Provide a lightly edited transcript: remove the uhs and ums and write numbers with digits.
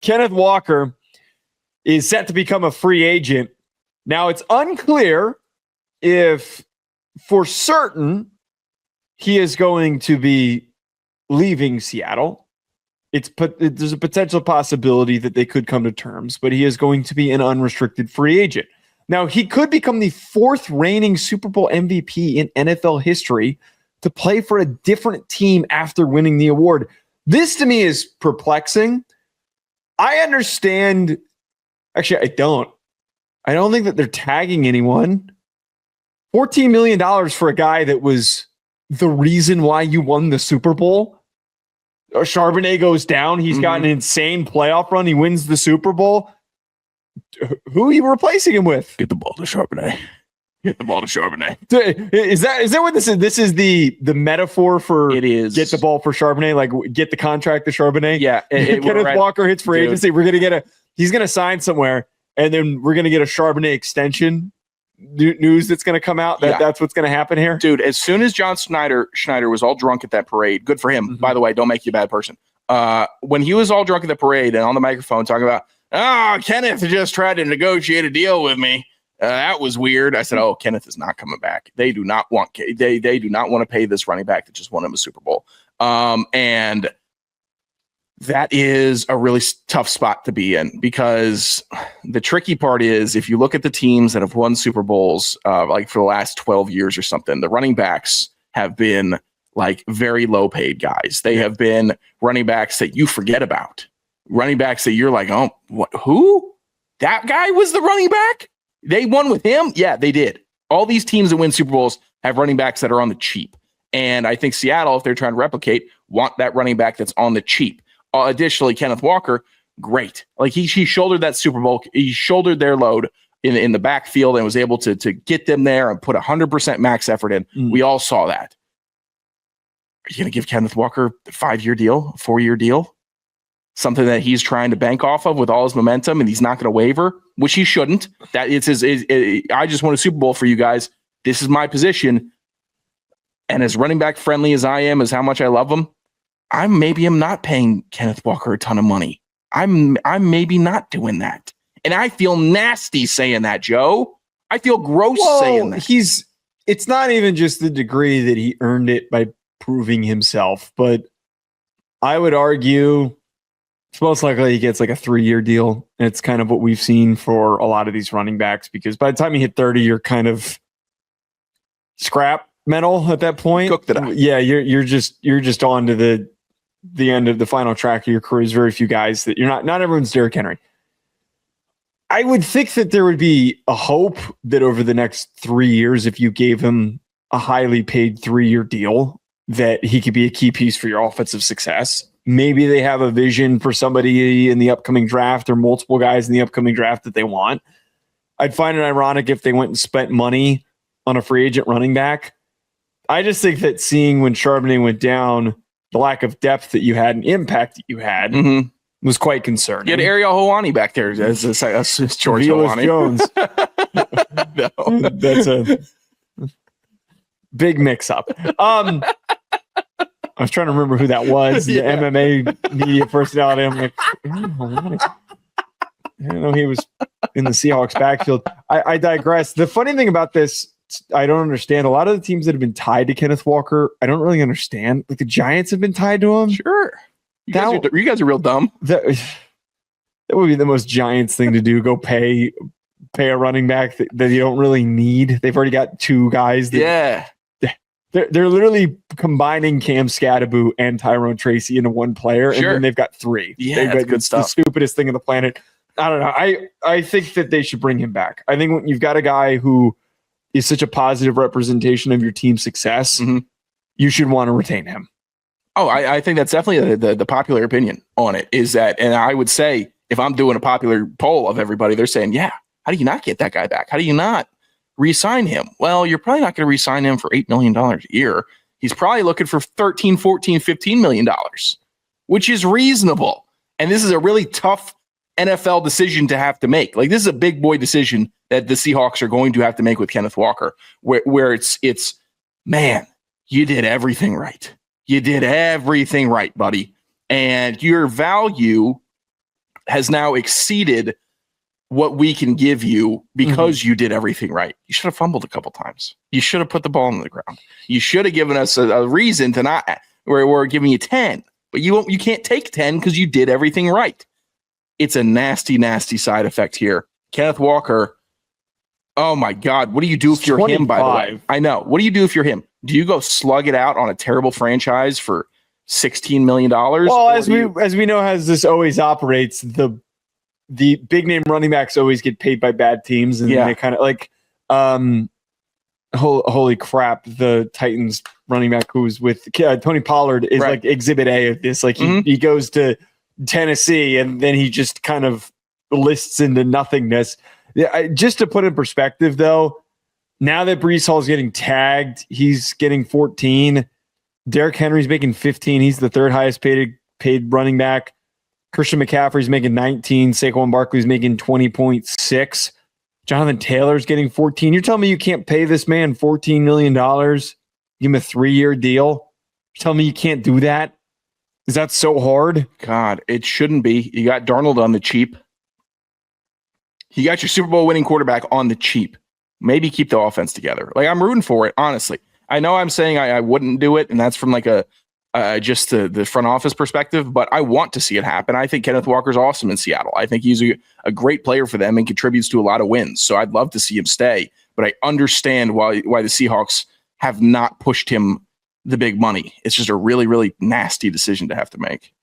Kenneth Walker is set to become a free agent. Now, it's unclear if for certain he is going to be leaving Seattle. There's a potential possibility that they could come to terms, but he is going to be an unrestricted free agent. Now, he could become the fourth reigning Super Bowl MVP in NFL history to play for a different team after winning the award. This to me is perplexing. I understand. Actually, I don't. I don't think that they're tagging anyone. $14 million for a guy that was the reason why you won the Super Bowl. Charbonnet goes down. He's got an insane playoff run. He wins the Super Bowl. Who are you replacing him with? Get the ball to Charbonnet. Get the ball to Charbonnet. Is that what this is? This is the metaphor for it is. Get the ball for Charbonnet, like get the contract to Charbonnet. Yeah. Kenneth Walker hits free agency. We're gonna he's gonna sign somewhere, and then we're gonna get a Charbonnet extension news that's gonna come out. That's what's gonna happen here. Dude, as soon as John Schneider was all drunk at that parade, good for him. By the way, don't make you a bad person. When he was all drunk at the parade and on the microphone talking about, Kenneth just tried to negotiate a deal with me. That was weird. I said, Kenneth is not coming back. They do not want they do not want to pay this running back that just won him a Super Bowl. And that is a really tough spot to be in, because the tricky part is, if you look at the teams that have won Super Bowls, like for the last 12 years or something, the running backs have been like very low paid guys. They have been running backs that you forget about, running backs that you're like, who? That guy was the running back? They won with him? Yeah, they did. All these teams that win Super Bowls have running backs that are on the cheap. And I think Seattle, if they're trying to replicate, want that running back that's on the cheap. Additionally, Kenneth Walker, great. Like he shouldered that Super Bowl. He shouldered their load in the backfield and was able to get them there and put 100% max effort in. We all saw that. Are you going to give Kenneth Walker a 5-year deal, a 4-year deal? Something that he's trying to bank off of with all his momentum, and he's not going to waver, which he shouldn't. That it's I just won a Super Bowl for you guys. This is my position. And as running back friendly as I am, as how much I love him, I'm not paying Kenneth Walker a ton of money. I'm maybe not doing that. And I feel nasty saying that, Joe. I feel gross saying that. It's not even just the degree that he earned it by proving himself, but I would argue it's most likely he gets like a 3-year deal. And it's kind of what we've seen for a lot of these running backs, because by the time you hit 30, you're kind of scrap metal at that point. Cooked it up. Yeah, you're just on to the end of the final track of your career. There's very few guys that not everyone's Derrick Henry. I would think that there would be a hope that over the next 3 years, if you gave him a highly paid 3-year deal, that he could be a key piece for your offensive success. Maybe they have a vision for somebody in the upcoming draft or multiple guys in the upcoming draft that they want. I'd find it ironic if they went and spent money on a free agent running back. I just think that seeing when Charbonnet went down, the lack of depth that you had and impact that you had was quite concerning. You had Ariel Hawani back there as George Hawani. Jones. No. That's a big mix-up. I was trying to remember who that was. The MMA media personality. I'm like, I didn't know he was in the Seahawks backfield. I digress. The funny thing about this, I don't understand. A lot of the teams that have been tied to Kenneth Walker, I don't really understand. Like the Giants have been tied to him. Sure. You guys are real dumb. That would be the most Giants thing to do. Go pay a running back that you don't really need. They've already got 2 guys. They're literally combining Cam Scatterbo and Tyrone Tracy into one player, and then they've got 3. Yeah, that's good stuff. The stupidest thing on the planet. I don't know. I think that they should bring him back. I think when you've got a guy who is such a positive representation of your team's success, you should want to retain him. Oh, I think that's definitely the popular opinion on it is that, and I would say if I'm doing a popular poll of everybody, they're saying, yeah, how do you not get that guy back? How do you not re-sign him? Well, you're probably not going to re-sign him for $8 million a year. He's probably looking for $13, $14, $15 million, which is reasonable. And this is a really tough NFL decision to have to make. Like this is a big boy decision that the Seahawks are going to have to make with Kenneth Walker, where it's man, you did everything right. You did everything right, buddy. And your value has now exceeded what we can give you because you did everything right. You should have fumbled a couple times. You should have put the ball on the ground. You should have given us a reason to not, where we're giving you 10, but you can't take 10 because you did everything right. It's a nasty, nasty side effect here. Kenneth Walker, oh my God, what do you do if you're 25. him, by the way? I know. What do you do if you're him? Do you go slug it out on a terrible franchise for $16 million? Well, as we know, as this always operates, the big name running backs always get paid by bad teams, and they kind of like, holy crap, the Titans running back who's with Tony Pollard is like exhibit A of this. Like he goes to Tennessee and then he just kind of lists into nothingness. Just to put in perspective, though, now that Breece Hall is getting tagged, he's getting 14. Derrick Henry's making 15. He's the third highest paid running back. Christian McCaffrey's making 19. Saquon Barkley's making 20.6. Jonathan Taylor's getting 14. You're telling me you can't pay this man $14 million? Give him a 3-year deal? You're telling me you can't do that? Is that so hard? God, it shouldn't be. You got Darnold on the cheap. You got your Super Bowl winning quarterback on the cheap. Maybe keep the offense together. Like, I'm rooting for it, honestly. I know I'm saying I wouldn't do it, and that's from like just the front office perspective, but I want to see it happen. I think Kenneth Walker's awesome in Seattle. I think he's a great player for them and contributes to a lot of wins. So I'd love to see him stay, but I understand why the Seahawks have not pushed him the big money. It's just a really, really nasty decision to have to make.